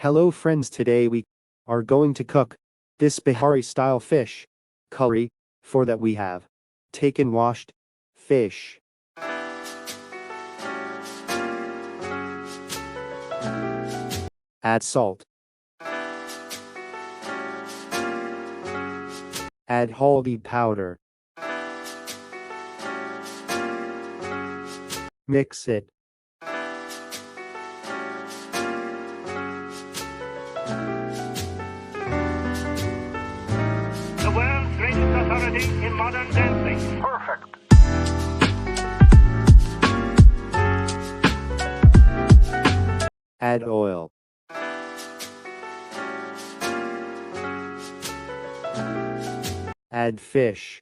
Hello friends, today we are going to cook this Bihari style fish curry. For that we have taken washed fish, add salt, add haldi powder, mix it. The world's greatest authority in modern dancing. Perfect. Add oil. Add fish.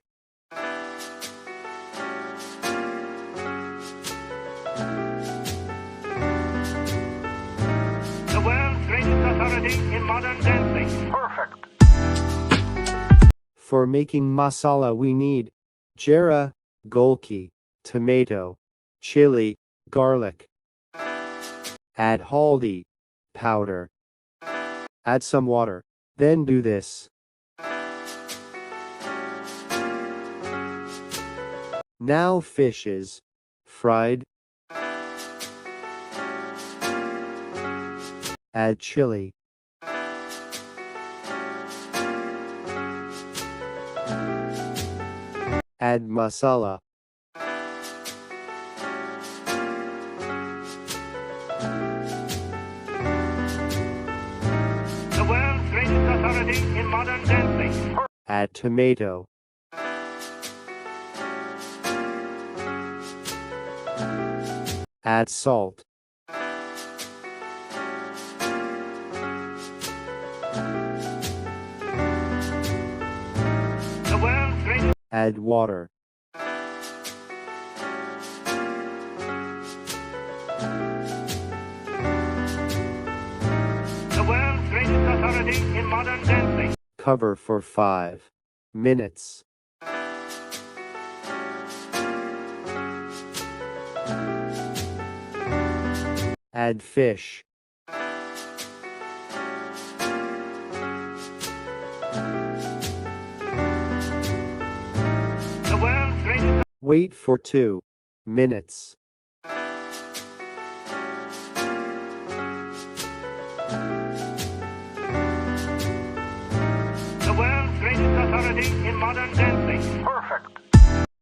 The world's greatest authority in modern dancing. Perfect. For making masala we need jeera, golki, tomato, chili, garlic. Add haldi powder. Add some water. Then do this. Now fish is fried. Add chili. Add masala. The world's greatest authority in modern dancing. Add tomato. Add salt. The world's greatest. Add water. The world's greatest authority in modern dancing. Cover for 5 minutes. Add fish. The world's greatest. Wait for 2 minutes. The world's greatest authority in modern dancing. Perfect.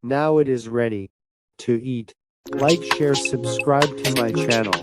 Now it is ready to eat. Like, share, subscribe to my channel.